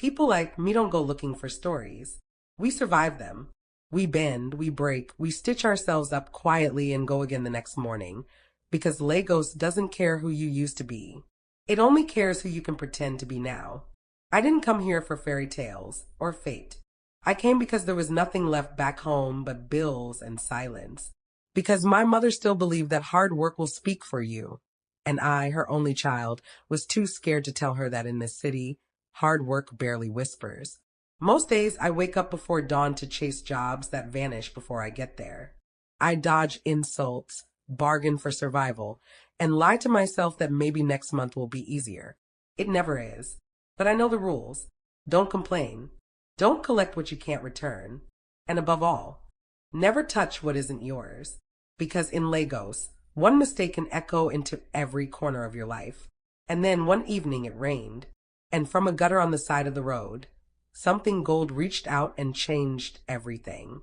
People like me don't go looking for stories. We survive them. We bend, we break, we stitch ourselves up quietly and go again the next morning. Because Lagos doesn't care who you used to be. It only cares who you can pretend to be now. I didn't come here for fairy tales or fate. I came because there was nothing left back home but bills and silence. Because my mother still believed that hard work will speak for you. And I, her only child, was too scared to tell her that in this city, hard work barely whispers. Most days I wake up before dawn to chase jobs that vanish before I get there. I dodge insults, bargain for survival, and lie to myself that maybe next month will be easier. It never is. But I know the rules. Don't complain. Don't collect what you can't return. And above all, never touch what isn't yours. Because in Lagos, one mistake can echo into every corner of your life. And then one evening it rained, and from a gutter on the side of the road, something gold reached out and changed everything.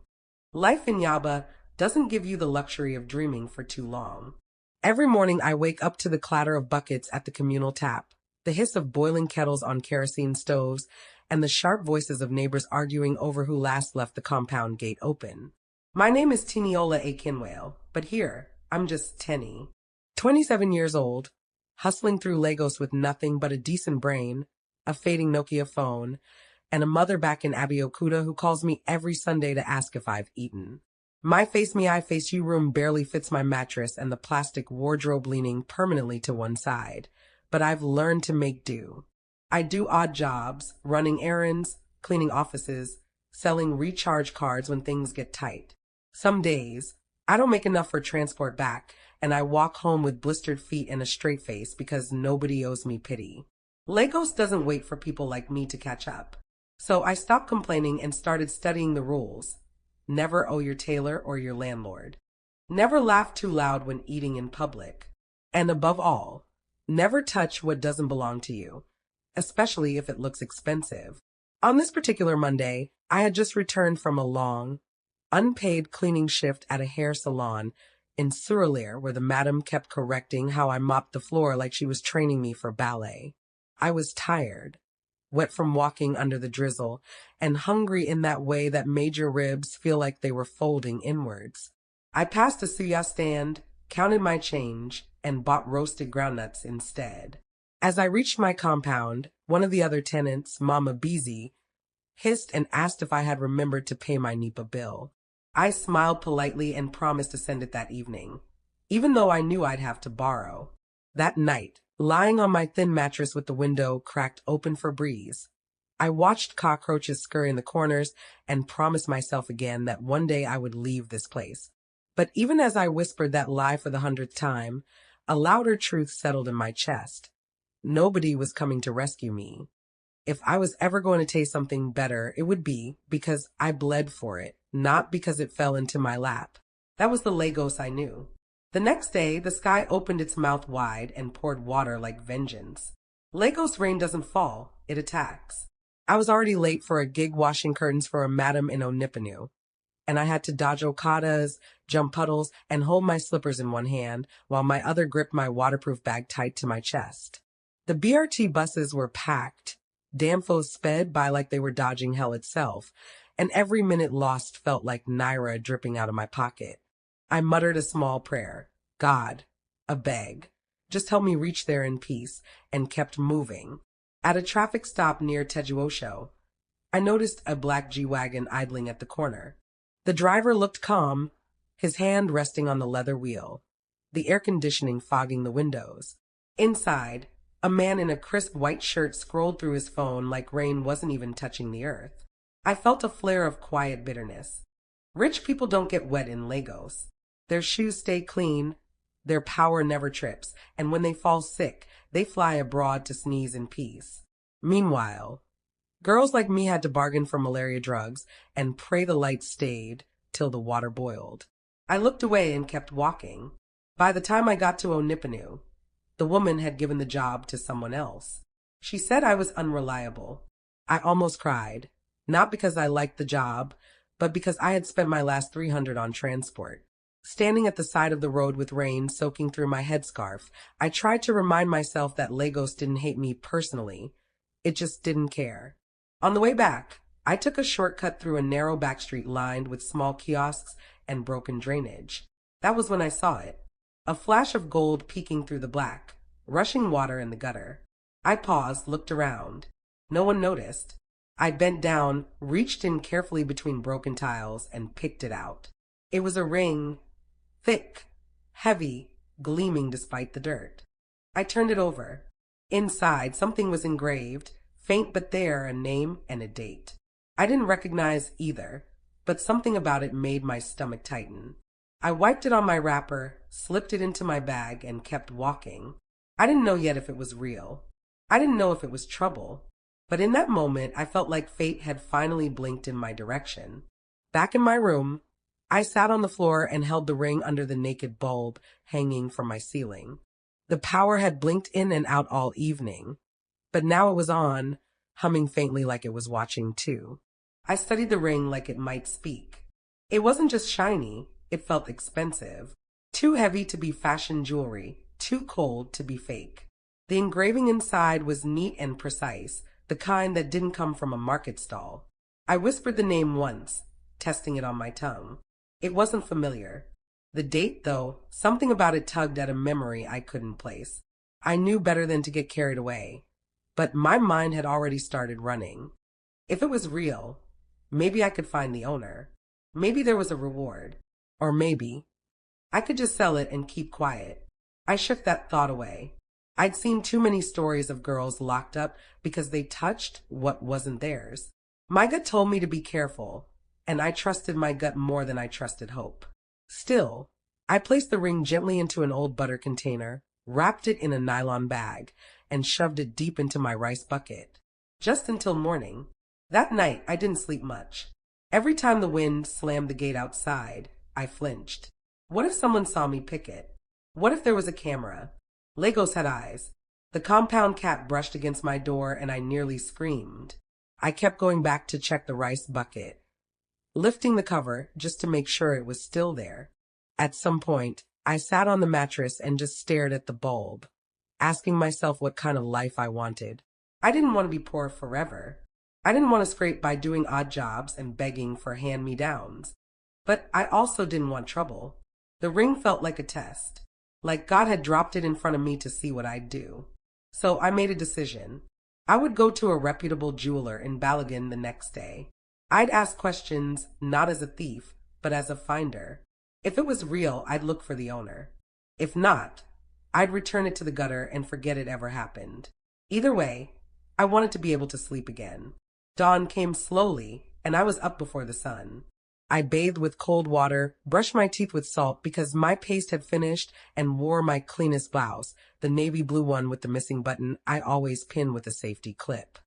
Life in Yaba doesn't give you the luxury of dreaming for too long. Every morning I wake up to the clatter of buckets at the communal tap, the hiss of boiling kettles on kerosene stoves, and the sharp voices of neighbors arguing over who last left the compound gate open. My name is Tiniola A. Kinwale, but here, I'm just Tenny. 27 years old, hustling through Lagos with nothing but a decent brain, a fading Nokia phone, and a mother back in Abeokuta who calls me every Sunday to ask if I've eaten. My face me I face you room barely fits my mattress and the plastic wardrobe leaning permanently to one side, but I've learned to make do. I do odd jobs, running errands, cleaning offices, selling recharge cards when things get tight. Some days, I don't make enough for transport back, and I walk home with blistered feet and a straight face because nobody owes me pity. Lagos doesn't wait for people like me to catch up. So I stopped complaining and started studying the rules. Never owe your tailor or your landlord. Never laugh too loud when eating in public. And above all, never touch what doesn't belong to you, especially if it looks expensive. On this particular Monday, I had just returned from a long, unpaid cleaning shift at a hair salon in Suralere, where the madam kept correcting how I mopped the floor like she was training me for ballet. I was tired, wet from walking under the drizzle, and hungry in that way that made your ribs feel like they were folding inwards. I passed a suya stand, counted my change, and bought roasted groundnuts instead. As I reached my compound, one of the other tenants, Mama Beezy, hissed and asked if I had remembered to pay my NEPA bill. I smiled politely and promised to send it that evening, even though I knew I'd have to borrow. That night, lying on my thin mattress with the window cracked open for breeze, I watched cockroaches scurry in the corners and promised myself again that one day I would leave this place. But even as I whispered that lie for the 100th time, a louder truth settled in my chest. Nobody was coming to rescue me. If I was ever going to taste something better, it would be because I bled for it, not because it fell into my lap. That was the Lagos I knew. The next day, the sky opened its mouth wide and poured water like vengeance. Lagos rain doesn't fall, it attacks. I was already late for a gig washing curtains for a madam in Onipanu, and I had to dodge okadas, jump puddles, and hold my slippers in one hand while my other gripped my waterproof bag tight to my chest. The BRT buses were packed. Damfos sped by like they were dodging hell itself, and every minute lost felt like naira dripping out of my pocket. I muttered a small prayer. God, a beg. Just help me reach there in peace, and kept moving. At a traffic stop near Tejuosho, I noticed a black G-Wagon idling at the corner. The driver looked calm, his hand resting on the leather wheel, the air conditioning fogging the windows. Inside, a man in a crisp white shirt scrolled through his phone like rain wasn't even touching the earth. I felt a flare of quiet bitterness. Rich people don't get wet in Lagos. Their shoes stay clean, their power never trips, and when they fall sick, they fly abroad to sneeze in peace. Meanwhile, girls like me had to bargain for malaria drugs and pray the lights stayed till the water boiled. I looked away and kept walking. By the time I got to Onipanu, the woman had given the job to someone else. She said I was unreliable. I almost cried, not because I liked the job, but because I had spent my last 300 on transport. Standing at the side of the road with rain soaking through my headscarf, I tried to remind myself that Lagos didn't hate me personally. It just didn't care. On the way back, I took a shortcut through a narrow back street lined with small kiosks and broken drainage. That was when I saw it. A flash of gold peeking through the black, rushing water in the gutter. I paused, looked around. No one noticed. I bent down, reached in carefully between broken tiles, and picked it out. It was a ring, thick, heavy, gleaming despite the dirt. I turned it over. Inside, something was engraved, faint but there, a name and a date. I didn't recognize either, but something about it made my stomach tighten. I wiped it on my wrapper, slipped it into my bag, and kept walking. I didn't know yet if it was real. I didn't know if it was trouble. But in that moment, I felt like fate had finally blinked in my direction. Back in my room, I sat on the floor and held the ring under the naked bulb hanging from my ceiling. The power had blinked in and out all evening, but now it was on, humming faintly like it was watching too. I studied the ring like it might speak. It wasn't just shiny, it felt expensive. Too heavy to be fashion jewelry, too cold to be fake. The engraving inside was neat and precise, the kind that didn't come from a market stall. I whispered the name once, testing it on my tongue. It wasn't familiar. The date, though, something about it tugged at a memory I couldn't place. I knew better than to get carried away, but my mind had already started running. If it was real, maybe I could find the owner. Maybe there was a reward. Or maybe I could just sell it and keep quiet. I shook that thought away. I'd seen too many stories of girls locked up because they touched what wasn't theirs. My gut told me to be careful, and I trusted my gut more than I trusted hope. Still, I placed the ring gently into an old butter container, wrapped it in a nylon bag, and shoved it deep into my rice bucket. Just until morning. That night, I didn't sleep much. Every time the wind slammed the gate outside, I flinched. What if someone saw me pick it? What if there was a camera? Legos had eyes. The compound cat brushed against my door and I nearly screamed. I kept going back to check the rice bucket, lifting the cover just to make sure it was still there. At some point, I sat on the mattress and just stared at the bulb, asking myself what kind of life I wanted. I didn't want to be poor forever. I didn't want to scrape by doing odd jobs and begging for hand-me-downs. But I also didn't want trouble. The ring felt like a test, like God had dropped it in front of me to see what I'd do. So I made a decision. I would go to a reputable jeweler in Balagan the next day. I'd ask questions not as a thief, but as a finder. If it was real, I'd look for the owner. If not, I'd return it to the gutter and forget it ever happened. Either way, I wanted to be able to sleep again. Dawn came slowly, and I was up before the sun. I bathed with cold water, brushed my teeth with salt because my paste had finished, and wore my cleanest blouse, the navy blue one with the missing button I always pin with a safety clip.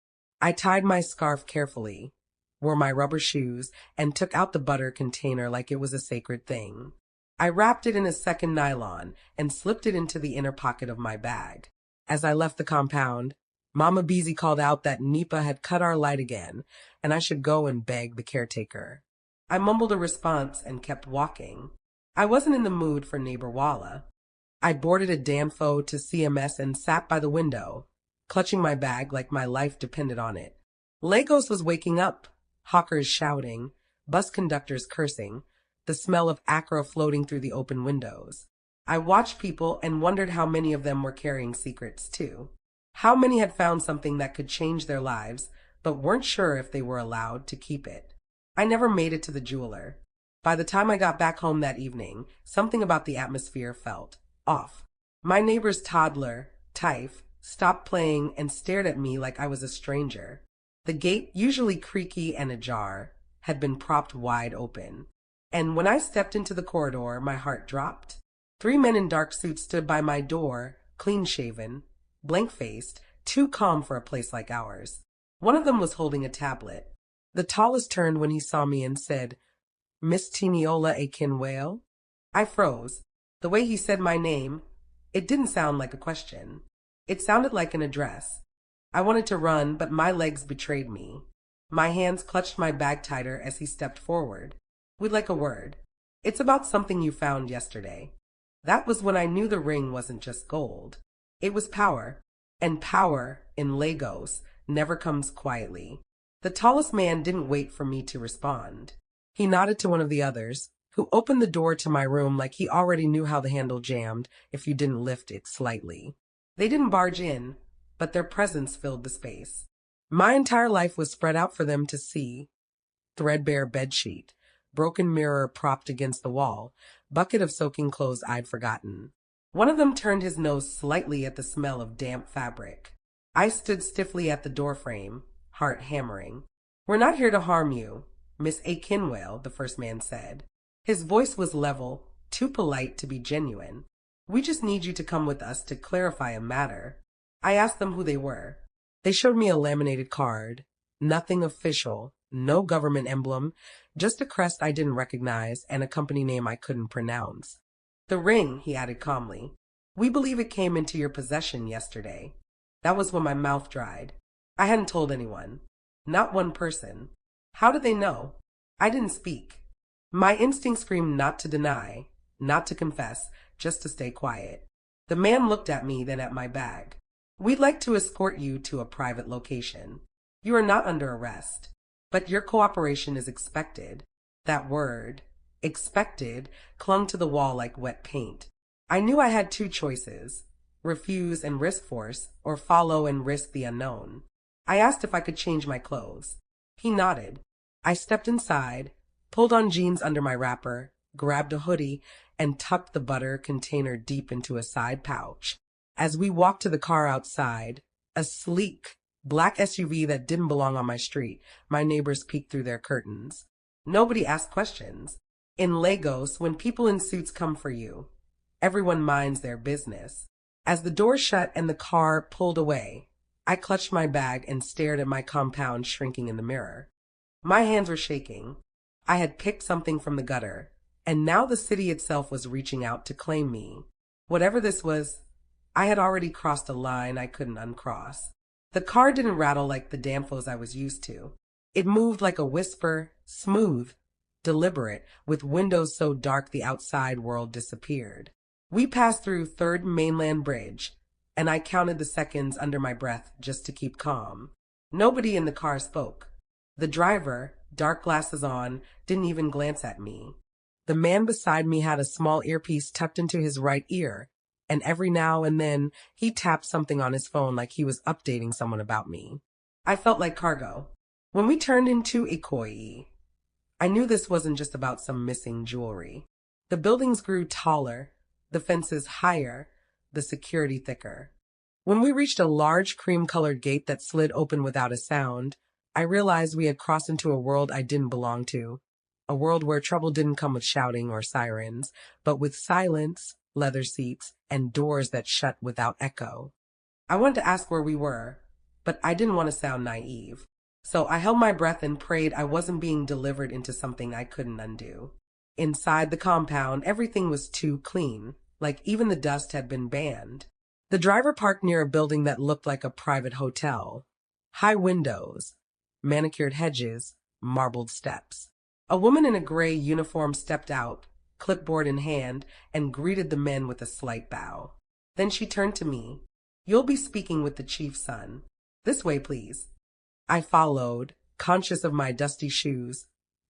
I tied my scarf carefully, wore my rubber shoes, and took out the butter container like it was a sacred thing. I wrapped it in a second nylon and slipped it into the inner pocket of my bag. As I left the compound, Mama Beezy called out that Nipa had cut our light again, and I should go and beg the caretaker. I mumbled a response and kept walking. I wasn't in the mood for neighbor Walla. I boarded a Danfo to CMS and sat by the window, clutching my bag like my life depended on it. Lagos was waking up, hawkers shouting, bus conductors cursing, the smell of Accra floating through the open windows. I watched people and wondered how many of them were carrying secrets too. How many had found something that could change their lives, but weren't sure if they were allowed to keep it. I never made it to the jeweler. By the time I got back home that evening, something about the atmosphere felt off. My neighbor's toddler, Typh, stopped playing and stared at me like I was a stranger. The gate, usually creaky and ajar, had been propped wide open. And when I stepped into the corridor, my heart dropped. 3 men in dark suits stood by my door, clean-shaven, blank-faced, too calm for a place like ours. One of them was holding a tablet. The tallest turned when he saw me and said, "Miss Tiniola Akinwale?" I froze. The way he said my name, it didn't sound like a question. It sounded like an address. I wanted to run, but my legs betrayed me. My hands clutched my bag tighter as he stepped forward. "We'd like a word. It's about something you found yesterday." That was when I knew the ring wasn't just gold. It was power, and power in Lagos never comes quietly. The tallest man didn't wait for me to respond. He nodded to one of the others, who opened the door to my room like he already knew how the handle jammed if you didn't lift it slightly. They didn't barge in, but their presence filled the space. My entire life was spread out for them to see. Threadbare bedsheet, broken mirror propped against the wall, bucket of soaking clothes I'd forgotten. One of them turned his nose slightly at the smell of damp fabric. I stood stiffly at the doorframe, heart hammering. "We're not here to harm you, Miss Akinwale," the first man said. His voice was level, too polite to be genuine. "We just need you to come with us to clarify a matter." I asked them who they were. They showed me a laminated card. Nothing official, no government emblem, just a crest I didn't recognize and a company name I couldn't pronounce. "The ring," he added calmly. "We believe it came into your possession yesterday." That was when my mouth dried. I hadn't told anyone. Not one person. How did they know? I didn't speak. My instinct screamed not to deny, not to confess, just to stay quiet. The man looked at me, then at my bag. "We'd like to escort you to a private location. You are not under arrest, but your cooperation is expected." That word, expected, clung to the wall like wet paint. I knew I had two choices: refuse and risk force, or follow and risk the unknown. I asked if I could change my clothes. He nodded. I stepped inside, pulled on jeans under my wrapper, grabbed a hoodie, and tucked the butter container deep into a side pouch. As we walked to the car outside, a sleek, black SUV that didn't belong on my street, my neighbors peeked through their curtains. Nobody asked questions. In Lagos, when people in suits come for you, everyone minds their business. As the door shut and the car pulled away, I clutched my bag and stared at my compound shrinking in the mirror. My hands were shaking. I had picked something from the gutter, and now the city itself was reaching out to claim me. Whatever this was, I had already crossed a line I couldn't uncross. The car didn't rattle like the Danfos I was used to. It moved like a whisper, smooth, deliberate, with windows so dark the outside world disappeared. We passed through Third Mainland Bridge, and I counted the seconds under my breath just to keep calm. Nobody in the car spoke. The driver, dark glasses on, didn't even glance at me. The man beside me had a small earpiece tucked into his right ear, and every now and then he tapped something on his phone like he was updating someone about me. I felt like cargo. When we turned into Ikoyi, I knew this wasn't just about some missing jewelry. The buildings grew taller, the fences higher, the security thicker. When we reached a large cream-colored gate that slid open without a sound, I realized we had crossed into a world I didn't belong to. A world where trouble didn't come with shouting or sirens, but with silence, leather seats, and doors that shut without echo. I wanted to ask where we were, but I didn't want to sound naive. So I held my breath and prayed I wasn't being delivered into something I couldn't undo. Inside the compound, everything was too clean, like even the dust had been banned. The driver parked near a building that looked like a private hotel. High windows, manicured hedges, marbled steps. A woman in a gray uniform stepped out, clipboard in hand, and greeted the men with a slight bow. Then she turned to me. "You'll be speaking with the chief's son. This way, please." I followed, conscious of my dusty shoes,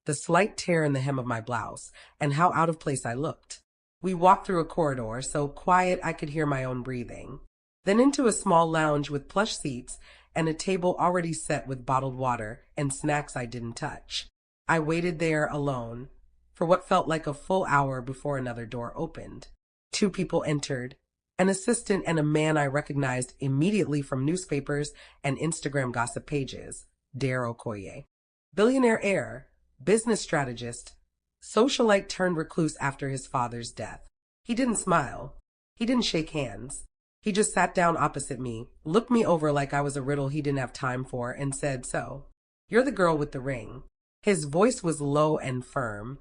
the slight tear in the hem of my blouse, and how out of place I looked. We walked through a corridor, so quiet I could hear my own breathing, then into a small lounge with plush seats and a table already set with bottled water and snacks I didn't touch. I waited there alone for what felt like a full hour before another door opened. Two people entered, an assistant and a man I recognized immediately from newspapers and Instagram gossip pages, Dare Okoye. Billionaire heir, business strategist, socialite turned recluse after his father's death. He didn't smile. He didn't shake hands. He just sat down opposite me, looked me over like I was a riddle he didn't have time for, and said, "So, you're the girl with the ring." His voice was low and firm,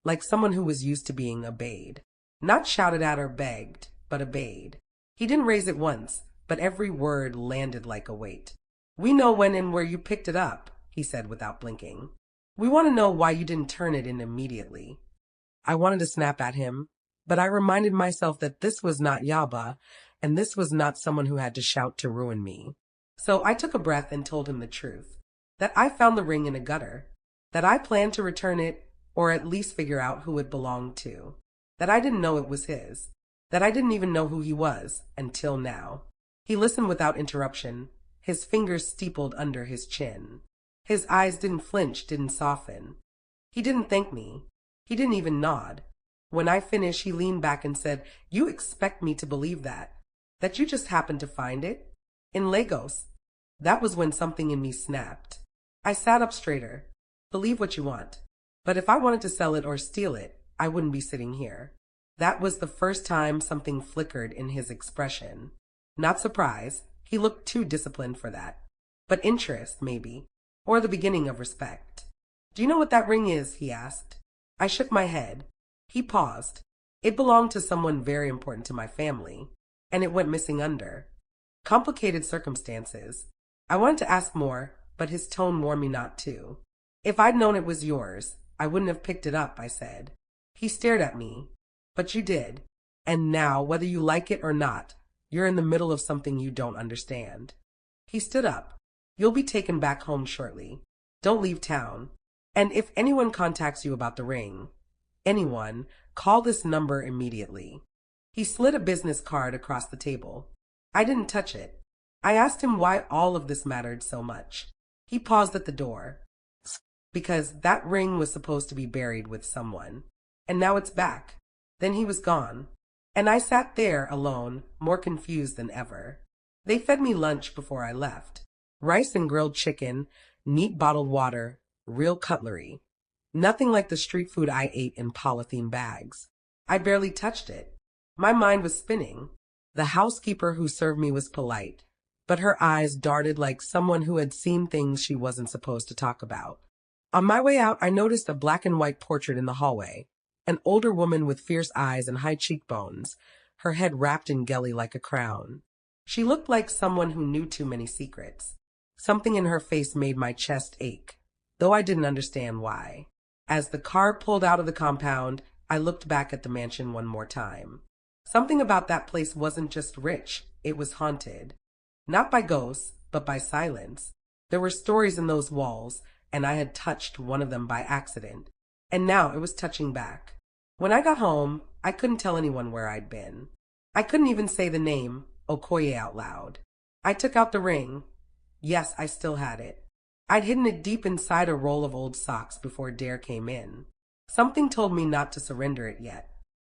like someone who was used to being obeyed. Not shouted at or begged, but obeyed. He didn't raise it once, but every word landed like a weight. "We know when and where you picked it up," he said without blinking. "We want to know why you didn't turn it in immediately." I wanted to snap at him, but I reminded myself that this was not Yaba, and this was not someone who had to shout to ruin me. So I took a breath and told him the truth. that I found the ring in a gutter, that I planned to return it or at least figure out who it belonged to, that I didn't know it was his, that I didn't even know who he was until now. He listened without interruption, his fingers steepled under his chin. His eyes didn't flinch, didn't soften. He didn't thank me. He didn't even nod. When I finished, he leaned back and said, "You expect me to believe that? That you just happened to find it? In Lagos?" That was when something in me snapped. I sat up straighter. Believe what you want. But if I wanted to sell it or steal it, I wouldn't be sitting here. That was the first time something flickered in his expression. Not surprise. He looked too disciplined for that. But interest, maybe. Or the beginning of respect. "Do you know what that ring is?" he asked. I shook my head. He paused. "It belonged to someone very important to my family, and it went missing under complicated circumstances." I wanted to ask more, but his tone warned me not to. "If I'd known it was yours, I wouldn't have picked it up," I said. He stared at me. "But you did. And now, whether you like it or not, you're in the middle of something you don't understand." He stood up. "You'll be taken back home shortly. Don't leave town. And if anyone contacts you about the ring, anyone, call this number immediately." He slid a business card across the table. I didn't touch it. I asked him why all of this mattered so much. He paused at the door. "Because that ring was supposed to be buried with someone. And now it's back." Then he was gone. And I sat there alone, more confused than ever. They fed me lunch before I left. Rice and grilled chicken, neat bottled water, real cutlery. Nothing like the street food I ate in polythene bags. I barely touched it. My mind was spinning. The housekeeper who served me was polite, but her eyes darted like someone who had seen things she wasn't supposed to talk about. On my way out, I noticed a black and white portrait in the hallway. An older woman with fierce eyes and high cheekbones, her head wrapped in gelly like a crown. She looked like someone who knew too many secrets. Something in her face made my chest ache, though I didn't understand why. As the car pulled out of the compound, I looked back at the mansion one more time. Something about that place wasn't just rich, it was haunted. Not by ghosts, but by silence. There were stories in those walls, and I had touched one of them by accident. And now it was touching back. When I got home, I couldn't tell anyone where I'd been. I couldn't even say the name, Okoye, out loud. I took out the ring. Yes, I still had it. I'd hidden it deep inside a roll of old socks before Dare came in. Something told me not to surrender it yet.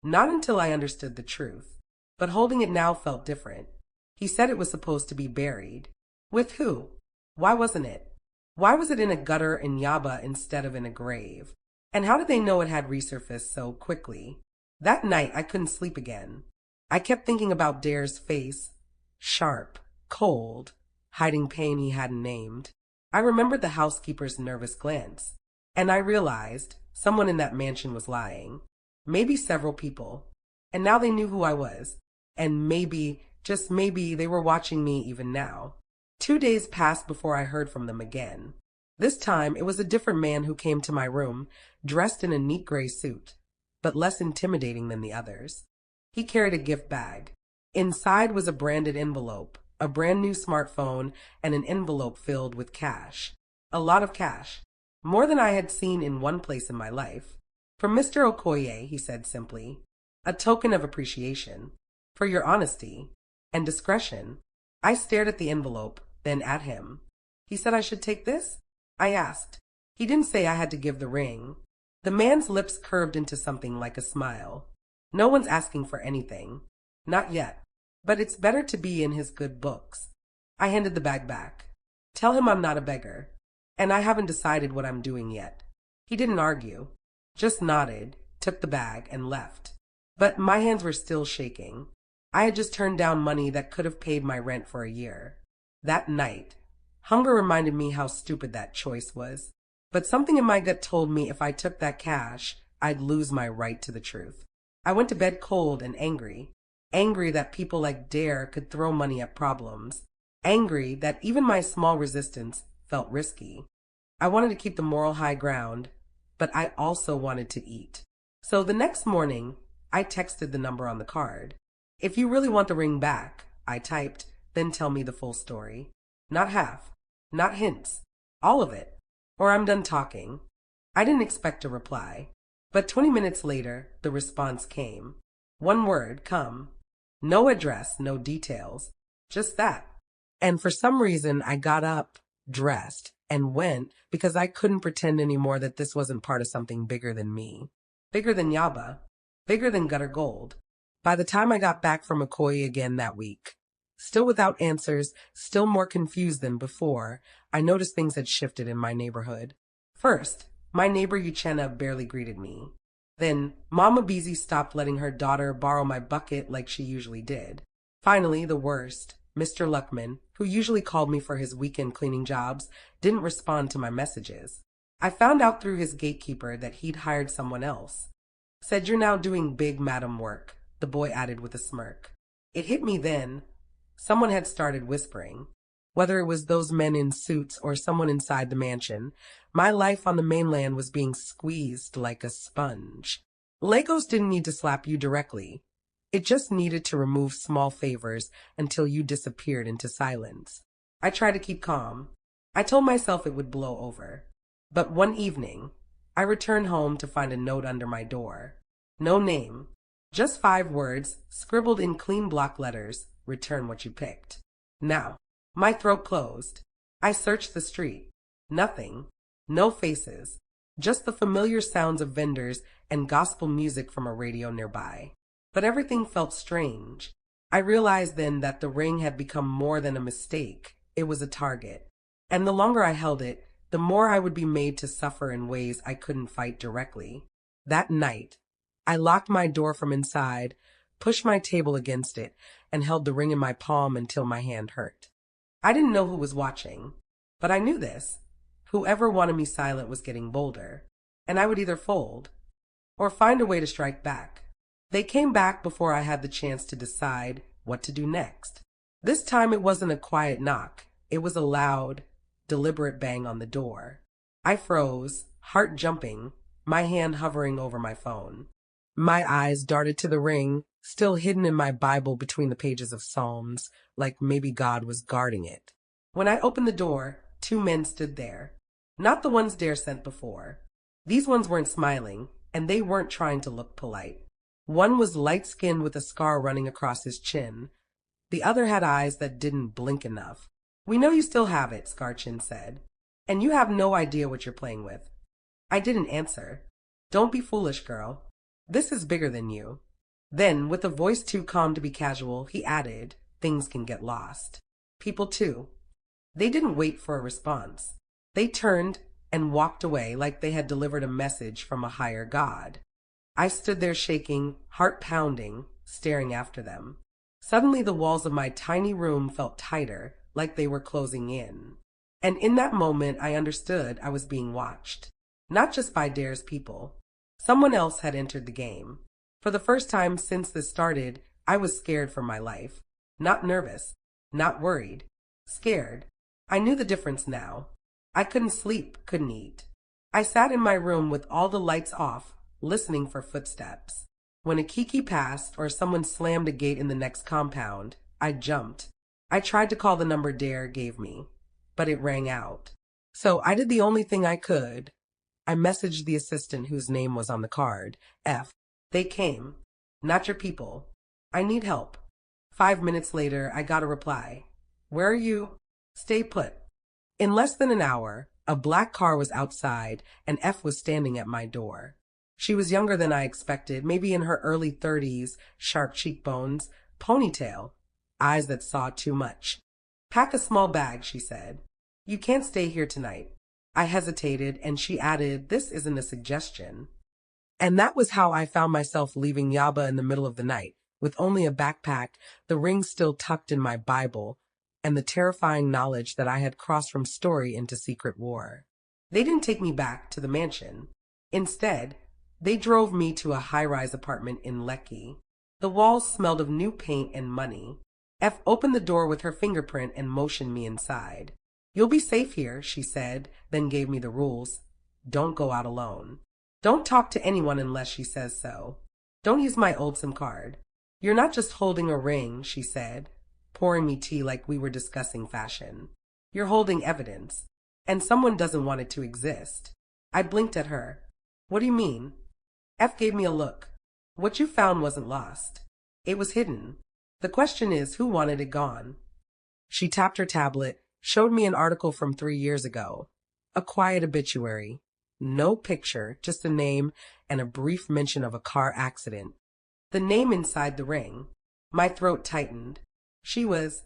Not until I understood the truth. But holding it now felt different. He said it was supposed to be buried. With who? Why wasn't it? Why was it in a gutter in Yaba instead of in a grave? And how did they know it had resurfaced so quickly? That night, I couldn't sleep again. I kept thinking about Dare's face. Sharp, cold, hiding pain he hadn't named. I remembered the housekeeper's nervous glance. And I realized someone in that mansion was lying. Maybe several people. And now they knew who I was. And maybe, just maybe, they were watching me even now. 2 days passed before I heard from them again. This time, it was a different man who came to my room, dressed in a neat gray suit, but less intimidating than the others. He carried a gift bag. Inside was a branded envelope, a brand new smartphone, and an envelope filled with cash. A lot of cash. More than I had seen in one place in my life. "From Mr. Okoye," he said simply. "A token of appreciation. For your honesty and discretion." I stared at the envelope, then at him. "He said I should take this?" I asked. He didn't say I had to give the ring. The man's lips curved into something like a smile. "No one's asking for anything. Not yet. But it's better to be in his good books." I handed the bag back. "Tell him I'm not a beggar. And I haven't decided what I'm doing yet." He didn't argue. Just nodded, took the bag, and left. But my hands were still shaking. I had just turned down money that could have paid my rent for a year. That night, hunger reminded me how stupid that choice was. But something in my gut told me if I took that cash, I'd lose my right to the truth. I went to bed cold and angry. Angry that people like Dare could throw money at problems. Angry that even my small resistance felt risky. I wanted to keep the moral high ground, but I also wanted to eat. So the next morning, I texted the number on the card. "If you really want the ring back," I typed, "then tell me the full story. Not half. Not hints. All of it. Or I'm done talking. I didn't expect a reply. But 20 minutes later, the response came. One word, come. No address, no details. Just that. And for some reason, I got up, dressed, and went because I couldn't pretend anymore that this wasn't part of something bigger than me. Bigger than Yaba. Bigger than Gutter Gold. By the time I got back from McCoy again that week, still without answers, still more confused than before, I noticed things had shifted in my neighborhood. First, my neighbor Uchenna barely greeted me. Then, Mama Beezy stopped letting her daughter borrow my bucket like she usually did. Finally, the worst, Mr. Luckman, who usually called me for his weekend cleaning jobs, didn't respond to my messages. I found out through his gatekeeper that he'd hired someone else. Said you're now doing big madam work, the boy added with a smirk. It hit me then. Someone had started whispering. Whether it was those men in suits or someone inside the mansion, my life on the mainland was being squeezed like a sponge. Legos didn't need to slap you directly. It just needed to remove small favors until you disappeared into silence. I tried to keep calm. I told myself it would blow over. But one evening, I returned home to find a note under my door. No name. Just 5 words, scribbled in clean block letters, return what you picked. Now, my throat closed. I searched the street. Nothing. No faces. Just the familiar sounds of vendors and gospel music from a radio nearby. But everything felt strange. I realized then that the ring had become more than a mistake. It was a target. And the longer I held it, the more I would be made to suffer in ways I couldn't fight directly. That night, I locked my door from inside, pushed my table against it, and held the ring in my palm until my hand hurt. I didn't know who was watching, but I knew this. Whoever wanted me silent was getting bolder, and I would either fold or find a way to strike back. They came back before I had the chance to decide what to do next. This time it wasn't a quiet knock. It was a loud, deliberate bang on the door. I froze, heart jumping, my hand hovering over my phone. My eyes darted to the ring, still hidden in my Bible between the pages of Psalms, like maybe God was guarding it. When I opened the door, 2 men stood there. Not the ones Dare sent before. These ones weren't smiling, and they weren't trying to look polite. One was light-skinned with a scar running across his chin. The other had eyes that didn't blink enough. We know you still have it, Scarchin said. And you have no idea what you're playing with. I didn't answer. Don't be foolish, girl. This is bigger than you. Then, with a voice too calm to be casual, he added, things can get lost. People too. They didn't wait for a response. They turned and walked away like they had delivered a message from a higher god. I stood there shaking, heart pounding, staring after them. Suddenly the walls of my tiny room felt tighter, like they were closing in. And in that moment I understood I was being watched. Not just by Dare's people. Someone else had entered the game. For the first time since this started, I was scared for my life. Not nervous. Not worried. Scared. I knew the difference now. I couldn't sleep, couldn't eat. I sat in my room with all the lights off, listening for footsteps. When a kiki passed or someone slammed a gate in the next compound, I jumped. I tried to call the number Dare gave me, but it rang out. So I did the only thing I could. I messaged the assistant whose name was on the card. F. They came. Not your people. I need help. 5 minutes later, I got a reply. Where are you? Stay put. In less than an hour, a black car was outside and F was standing at my door. She was younger than I expected, maybe in her early 30s, sharp cheekbones, ponytail, eyes that saw too much. Pack a small bag, she said. You can't stay here tonight. I hesitated, and she added, this isn't a suggestion. And that was how I found myself leaving Yaba in the middle of the night, with only a backpack, the ring still tucked in my Bible, and the terrifying knowledge that I had crossed from story into secret war. They didn't take me back to the mansion. Instead, they drove me to a high-rise apartment in Lekki. The walls smelled of new paint and money. F opened the door with her fingerprint and motioned me inside. You'll be safe here, she said, then gave me the rules. Don't go out alone. Don't talk to anyone unless she says so. Don't use my old SIM card. You're not just holding a ring, she said, pouring me tea like we were discussing fashion. You're holding evidence. and someone doesn't want it to exist. I blinked at her. What do you mean? F gave me a look. What you found wasn't lost. It was hidden. The question is, who wanted it gone? She tapped her tablet, showed me an article from 3 years ago. A quiet obituary. No picture, just a name and a brief mention of a car accident. The name inside the ring. My throat tightened. She was,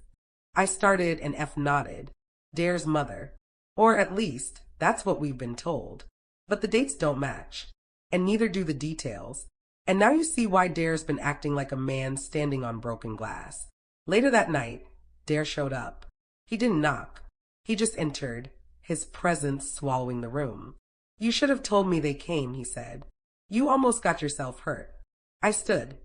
I started and F nodded, Dare's mother. Or at least, that's what we've been told. But the dates don't match. And neither do the details. And now you see why Dare's been acting like a man standing on broken glass. Later that night, Dare showed up. He didn't knock. He just entered, his presence swallowing the room. You should have told me they came, he said. You almost got yourself hurt. I stood.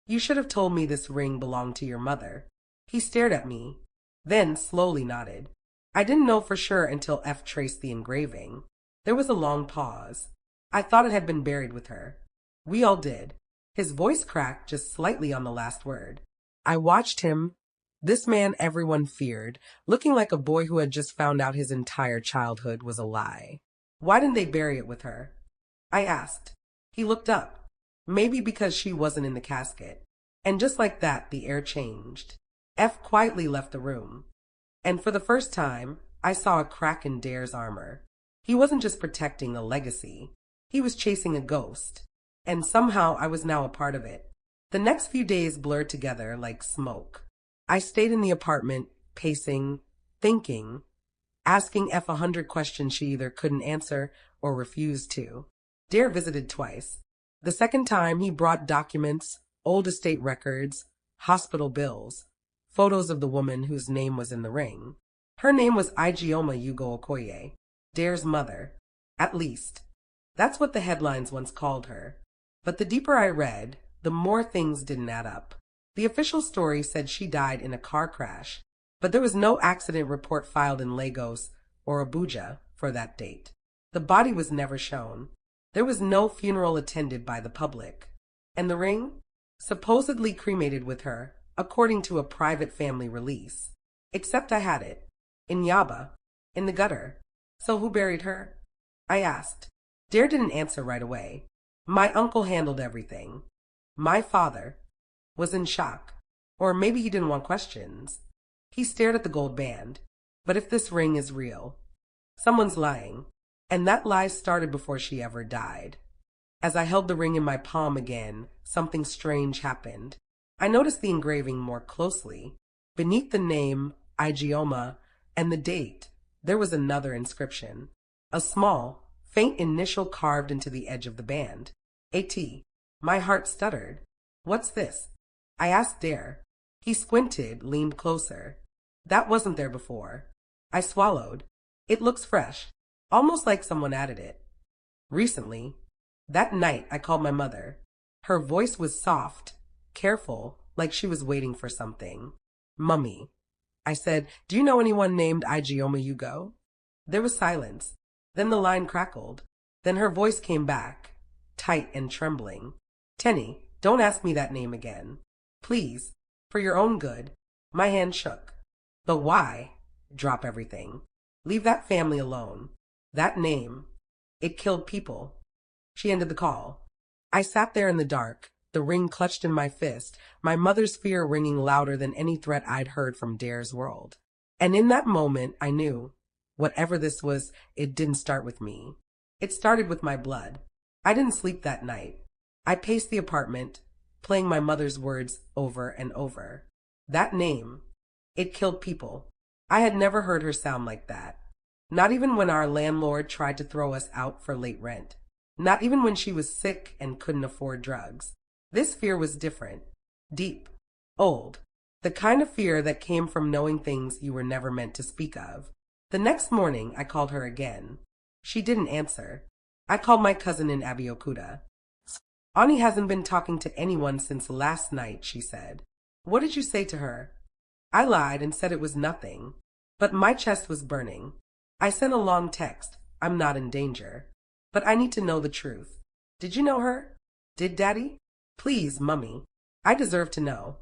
You should have told me this ring belonged to your mother. He stared at me, then slowly nodded. I didn't know for sure until F traced the engraving. There was a long pause. I thought it had been buried with her. We all did. His voice cracked just slightly on the last word. I watched him, this man everyone feared, looking like a boy who had just found out his entire childhood was a lie. Why didn't they bury it with her? I asked. He looked up. Maybe because she wasn't in the casket. And just like that, the air changed. F quietly left the room. And for the first time, I saw a crack in Dare's armor. He wasn't just protecting a legacy. He was chasing a ghost. And somehow I was now a part of it. The next few days blurred together like smoke. I stayed in the apartment, pacing, thinking, asking F 100 questions she either couldn't answer or refused to. Dare visited twice. The second time, he brought documents, old estate records, hospital bills, photos of the woman whose name was in the ring. Her name was Ijeoma Yugo Okoye, Dare's mother. At least, that's what the headlines once called her. But the deeper I read, the more things didn't add up. The official story said she died in a car crash, but there was no accident report filed in Lagos or Abuja for that date. The body was never shown. There was no funeral attended by the public. And the ring? Supposedly cremated with her, according to a private family release. Except I had it. In Yaba. In the gutter. So who buried her? I asked. Dare didn't answer right away. My uncle handled everything. My father was in shock. Or maybe he didn't want questions. He stared at the gold band. But if this ring is real, someone's lying. And that lie started before she ever died. As I held the ring in my palm again, something strange happened. I noticed the engraving more closely. Beneath the name, Ijeoma, and the date, there was another inscription. A small, faint initial carved into the edge of the band. A.T. My heart stuttered. What's this? I asked Dare. He squinted, leaned closer. That wasn't there before. I swallowed. It looks fresh. Almost like someone added it. Recently, that night I called my mother. Her voice was soft, careful, like she was waiting for something. Mummy. I said, do you know anyone named Ijeoma Yugo? There was silence. Then the line crackled. Then her voice came back, tight and trembling. Tenny, don't ask me that name again. Please, for your own good. My hand shook. But why? Drop everything. Leave that family alone. That name, it killed people. She ended the call. I sat there in the dark, the ring clutched in my fist, my mother's fear ringing louder than any threat I'd heard from Dare's world. And in that moment, I knew, whatever this was, it didn't start with me. It started with my blood. I didn't sleep that night. I paced the apartment, playing my mother's words over and over. That name, it killed people. I had never heard her sound like that. Not even when our landlord tried to throw us out for late rent. Not even when she was sick and couldn't afford drugs. This fear was different. Deep. Old. The kind of fear that came from knowing things you were never meant to speak of. The next morning, I called her again. She didn't answer. I called my cousin in Abeokuta. Ani hasn't been talking to anyone since last night, she said. What did you say to her? I lied and said it was nothing. But my chest was burning. I sent a long text. I'm not in danger. But I need to know the truth. Did you know her? Did Daddy? Please, Mummy. I deserve to know.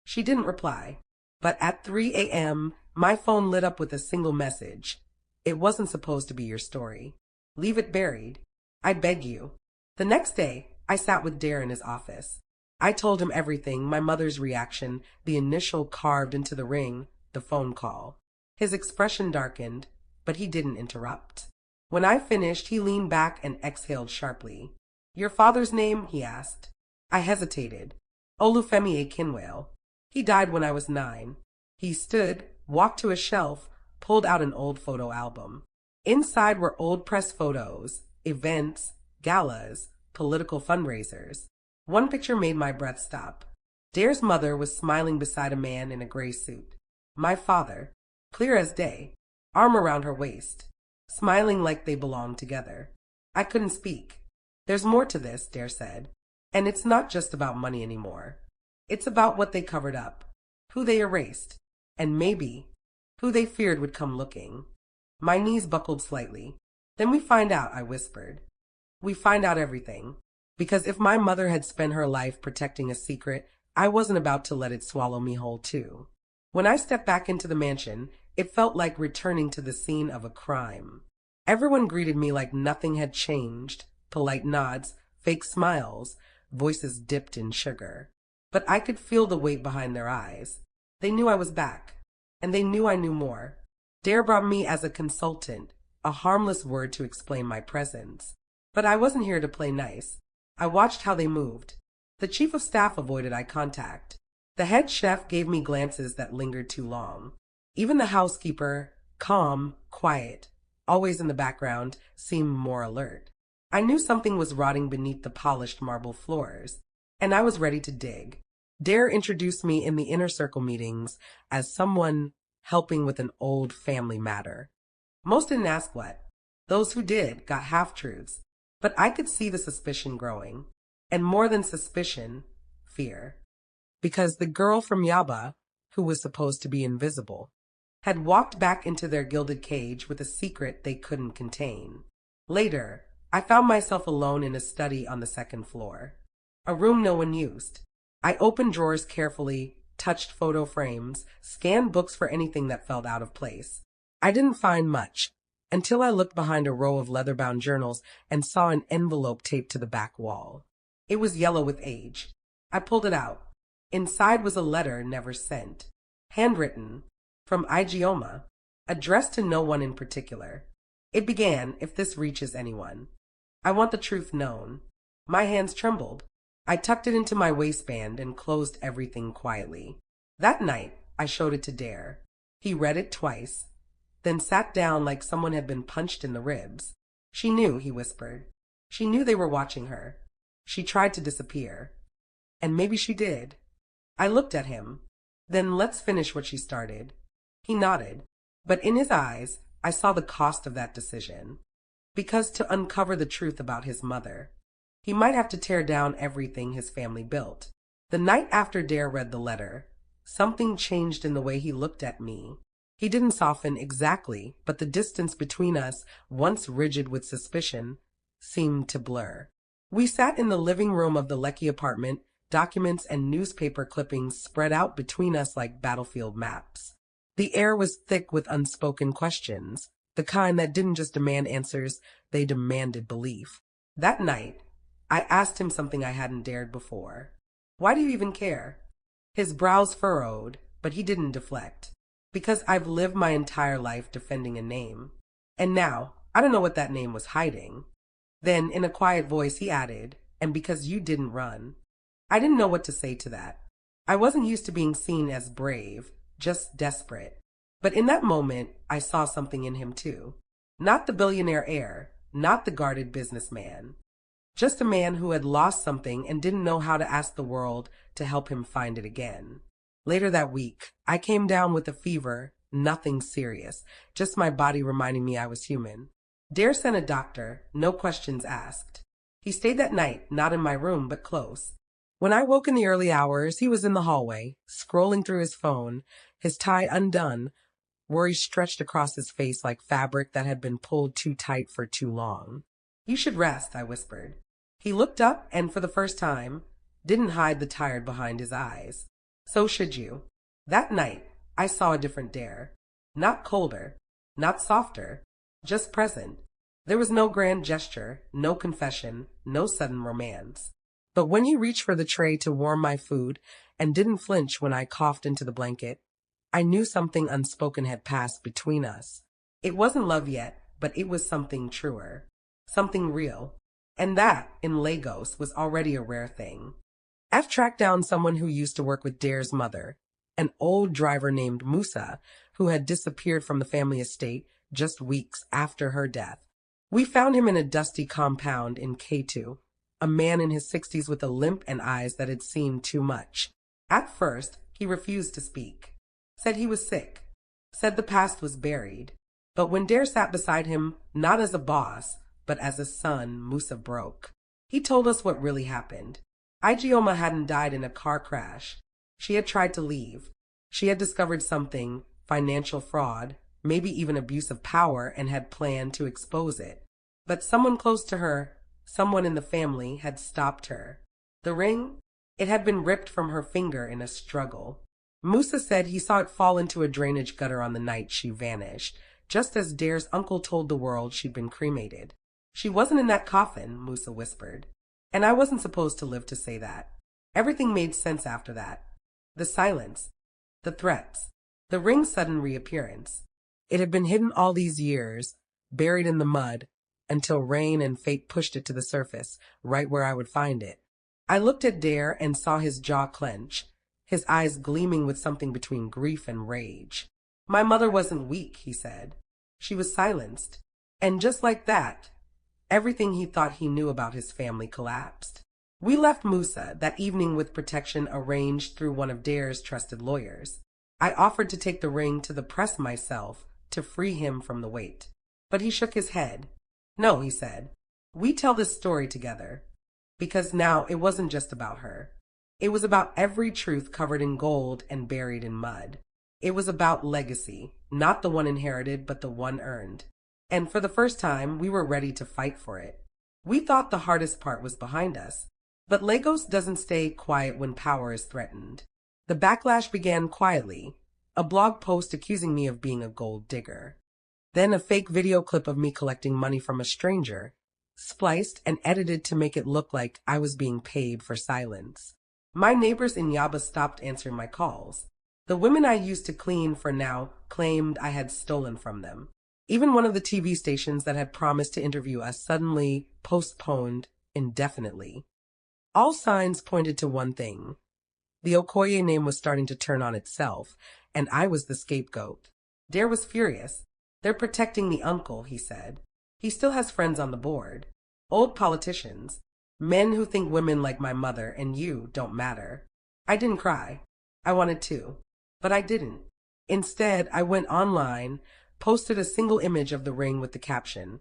She didn't reply. But at 3 a.m., my phone lit up with a single message. It wasn't supposed to be your story. Leave it buried. I beg you. The next day, I sat with Dare in his office. I told him everything, my mother's reaction, the initial carved into the ring, the phone call. His expression darkened, but he didn't interrupt. When I finished, he leaned back and exhaled sharply. Your father's name? He asked. I hesitated. Olufemi Akinwale. He died when I was 9. He stood, walked to a shelf, pulled out an old photo album. Inside were old press photos, events, galas, political fundraisers. One picture made my breath stop. Dare's mother was smiling beside a man in a gray suit. My father, clear as day, arm around her waist, smiling like they belonged together. I couldn't speak. There's more to this, Dare said. And it's not just about money anymore. It's about what they covered up, who they erased, and maybe who they feared would come looking. My knees buckled slightly. Then we find out, I whispered. We find out everything. Because if my mother had spent her life protecting a secret, I wasn't about to let it swallow me whole too. When I stepped back into the mansion, it felt like returning to the scene of a crime. Everyone greeted me like nothing had changed. Polite nods, fake smiles, voices dipped in sugar. But I could feel the weight behind their eyes. They knew I was back, and they knew I knew more. Dare brought me as a consultant, a harmless word to explain my presence. But I wasn't here to play nice. I watched how they moved. The chief of staff avoided eye contact. The head chef gave me glances that lingered too long. Even the housekeeper, calm, quiet, always in the background, seemed more alert. I knew something was rotting beneath the polished marble floors, and I was ready to dig. Dare introduced me in the inner circle meetings as someone helping with an old family matter. Most didn't ask what. Those who did got half-truths, but I could see the suspicion growing. And more than suspicion, fear. Because the girl from Yaba, who was supposed to be invisible, had walked back into their gilded cage with a secret they couldn't contain. Later, I found myself alone in a study on the second floor, a room no one used. I opened drawers carefully, touched photo frames, scanned books for anything that felt out of place. I didn't find much, until I looked behind a row of leather-bound journals and saw an envelope taped to the back wall. It was yellow with age. I pulled it out. Inside was a letter never sent, handwritten, from Igioma, addressed to no one in particular. It began, if this reaches anyone. I want the truth known. My hands trembled. I tucked it into my waistband and closed everything quietly. That night, I showed it to Dare. He read it twice, then sat down like someone had been punched in the ribs. She knew, he whispered. She knew they were watching her. She tried to disappear. And maybe she did. I looked at him. Then let's finish what she started. He nodded, but in his eyes, I saw the cost of that decision. Because to uncover the truth about his mother, he might have to tear down everything his family built. The night after Dare read the letter, something changed in the way he looked at me. He didn't soften exactly, but the distance between us, once rigid with suspicion, seemed to blur. We sat in the living room of the Lecky apartment, documents and newspaper clippings spread out between us like battlefield maps. The air was thick with unspoken questions, the kind that didn't just demand answers, they demanded belief. That night, I asked him something I hadn't dared before. Why do you even care? His brows furrowed, but he didn't deflect. Because I've lived my entire life defending a name. And now, I don't know what that name was hiding. Then, in a quiet voice, he added, and because you didn't run. I didn't know what to say to that. I wasn't used to being seen as brave, just desperate. But in that moment, I saw something in him too. Not the billionaire heir, not the guarded businessman. Just a man who had lost something and didn't know how to ask the world to help him find it again. Later that week, I came down with a fever, nothing serious, just my body reminding me I was human. Dare sent a doctor, no questions asked. He stayed that night, not in my room, but close. When I woke in the early hours, he was in the hallway, scrolling through his phone, his tie undone, worry stretched across his face like fabric that had been pulled too tight for too long. You should rest, I whispered. He looked up and, for the first time, didn't hide the tired behind his eyes. So should you. That night, I saw a different Dare. Not colder, not softer, just present. There was no grand gesture, no confession, no sudden romance. But when he reached for the tray to warm my food and didn't flinch when I coughed into the blanket, I knew something unspoken had passed between us. It wasn't love yet, but it was something truer, something real. And that, in Lagos, was already a rare thing. F tracked down someone who used to work with Dare's mother, an old driver named Musa, who had disappeared from the family estate just weeks after her death. We found him in a dusty compound in K2, a man in his 60s with a limp and eyes that had seen too much. At first, he refused to speak, said he was sick, said the past was buried. But when Dare sat beside him, not as a boss, but as a son, Musa broke. He told us what really happened. Ijeoma hadn't died in a car crash. She had tried to leave. She had discovered something, financial fraud, maybe even abuse of power, and had planned to expose it. But someone close to her, someone in the family, had stopped her. The ring? It had been ripped from her finger in a struggle. Musa said he saw it fall into a drainage gutter on the night she vanished, just as Dare's uncle told the world she'd been cremated. She wasn't in that coffin, Musa whispered. And I wasn't supposed to live to say that. Everything made sense after that. The silence, the threats, the ring's sudden reappearance. It had been hidden all these years, buried in the mud, until rain and fate pushed it to the surface, right where I would find it. I looked at Dare and saw his jaw clench, his eyes gleaming with something between grief and rage. My mother wasn't weak, he said. She was silenced. And just like that, everything he thought he knew about his family collapsed. We left Musa that evening with protection arranged through one of Dare's trusted lawyers. I offered to take the ring to the press myself to free him from the weight. But he shook his head. No, he said. We tell this story together. Because now it wasn't just about her. It was about every truth covered in gold and buried in mud. It was about legacy, not the one inherited, but the one earned. And for the first time, we were ready to fight for it. We thought the hardest part was behind us. But Lagos doesn't stay quiet when power is threatened. The backlash began quietly, a blog post accusing me of being a gold digger. Then a fake video clip of me collecting money from a stranger, spliced and edited to make it look like I was being paid for silence. My neighbors in Yaba stopped answering my calls. The women I used to clean for now claimed I had stolen from them. Even one of the TV stations that had promised to interview us suddenly postponed indefinitely. All signs pointed to one thing. The Okoye name was starting to turn on itself, and I was the scapegoat. Dare was furious. They're protecting the uncle, he said. He still has friends on the board. Old politicians. Men who think women like my mother and you don't matter. I didn't cry. I wanted to. But I didn't. Instead, I went online, posted a single image of the ring with the caption,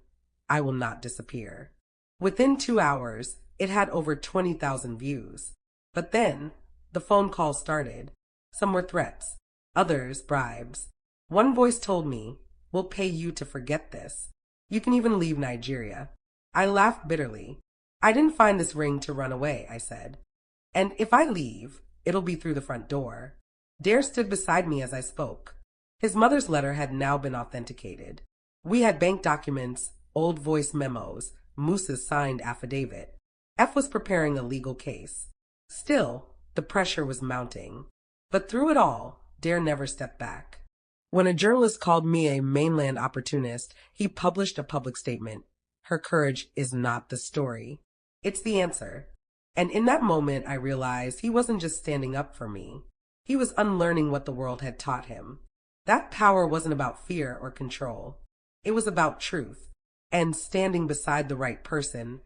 "I will not disappear." Within 2 hours, it had over 20,000 views. But then, the phone calls started. Some were threats, others bribes. One voice told me, "We'll pay you to forget this. You can even leave Nigeria." I laughed bitterly. I didn't find this ring to run away, I said. And if I leave, it'll be through the front door. Dare stood beside me as I spoke. His mother's letter had now been authenticated. We had bank documents, old voice memos, Musa's signed affidavit. F was preparing a legal case. Still, the pressure was mounting. But through it all, Dare never stepped back. When a journalist called me a mainland opportunist, he published a public statement. Her courage is not the story. It's the answer. And in that moment, I realized he wasn't just standing up for me. He was unlearning what the world had taught him. That power wasn't about fear or control. It was about truth and standing beside the right person,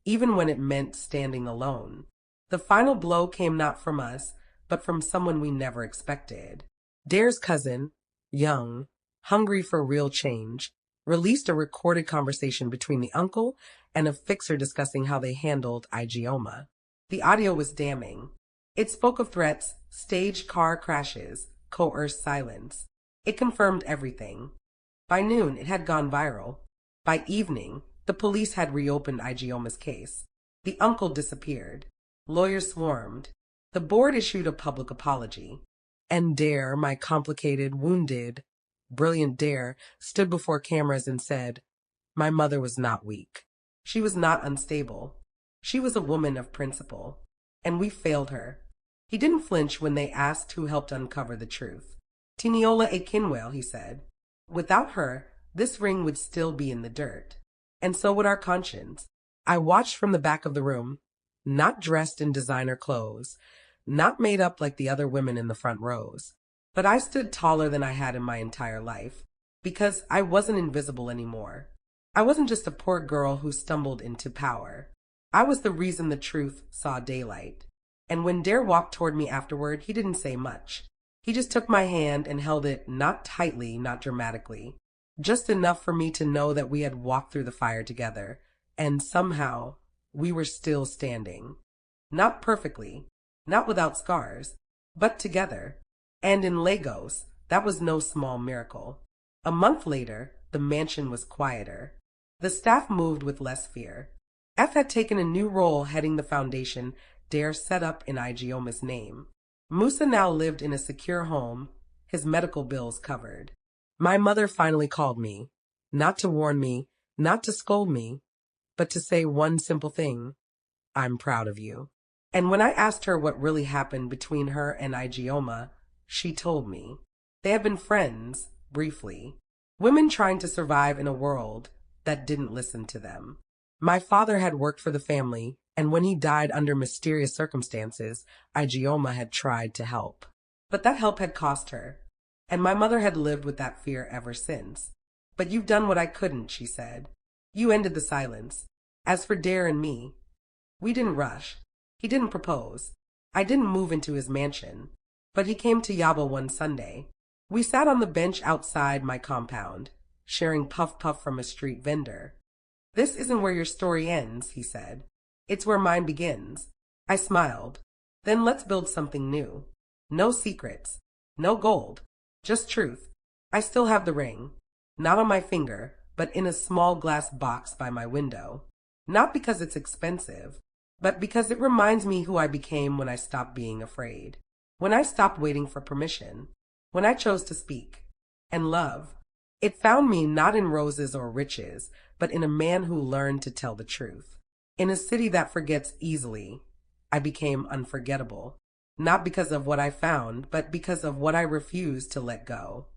even when it meant standing alone. The final blow came not from us, but from someone we never expected. Dare's cousin, young, hungry for real change, released a recorded conversation between the uncle and a fixer discussing how they handled Ijeoma. The audio was damning. It spoke of threats, staged car crashes, coerced silence. It confirmed everything. By noon, it had gone viral. By evening, the police had reopened Ijeoma's case. The uncle disappeared. Lawyers swarmed. The board issued a public apology. And Dare, my complicated, wounded, brilliant Dare stood before cameras and said, "My mother was not weak. She was not unstable. She was a woman of principle. And we failed her." He didn't flinch when they asked who helped uncover the truth. "Tiniola Akinwale," he said. "Without her, this ring would still be in the dirt. And so would our conscience." I watched from the back of the room, not dressed in designer clothes, not made up like the other women in the front rows. But I stood taller than I had in my entire life, because I wasn't invisible anymore. I wasn't just a poor girl who stumbled into power. I was the reason the truth saw daylight. And when Dare walked toward me afterward, he didn't say much. He just took my hand and held it, not tightly, not dramatically, just enough for me to know that we had walked through the fire together, and somehow we were still standing. Not perfectly, not without scars, but together. And in Lagos, that was no small miracle. A month later, the mansion was quieter. The staff moved with less fear. F had taken a new role heading the foundation Dare set up in Igioma's name. Musa now lived in a secure home, his medical bills covered. My mother finally called me, not to warn me, not to scold me, but to say one simple thing: "I'm proud of you." And when I asked her what really happened between her and Igioma, she told me. They had been friends, briefly. Women trying to survive in a world that didn't listen to them. My father had worked for the family, and when he died under mysterious circumstances, Igioma had tried to help. But that help had cost her, and my mother had lived with that fear ever since. "But you've done what I couldn't," she said. "You ended the silence. As for Dare and me, we didn't rush. He didn't propose. I didn't move into his mansion. But he came to Yaba one Sunday. We sat on the bench outside my compound, sharing puff-puff from a street vendor. 'This isn't where your story ends,' he said. 'It's where mine begins.' I smiled. 'Then let's build something new. No secrets. No gold. Just truth. I still have the ring. Not on my finger, but in a small glass box by my window. Not because it's expensive, but because it reminds me who I became when I stopped being afraid. When I stopped waiting for permission. When I chose to speak. And love. It found me not in roses or riches, but in a man who learned to tell the truth. In a city that forgets easily, I became unforgettable. Not because of what I found, but because of what I refused to let go.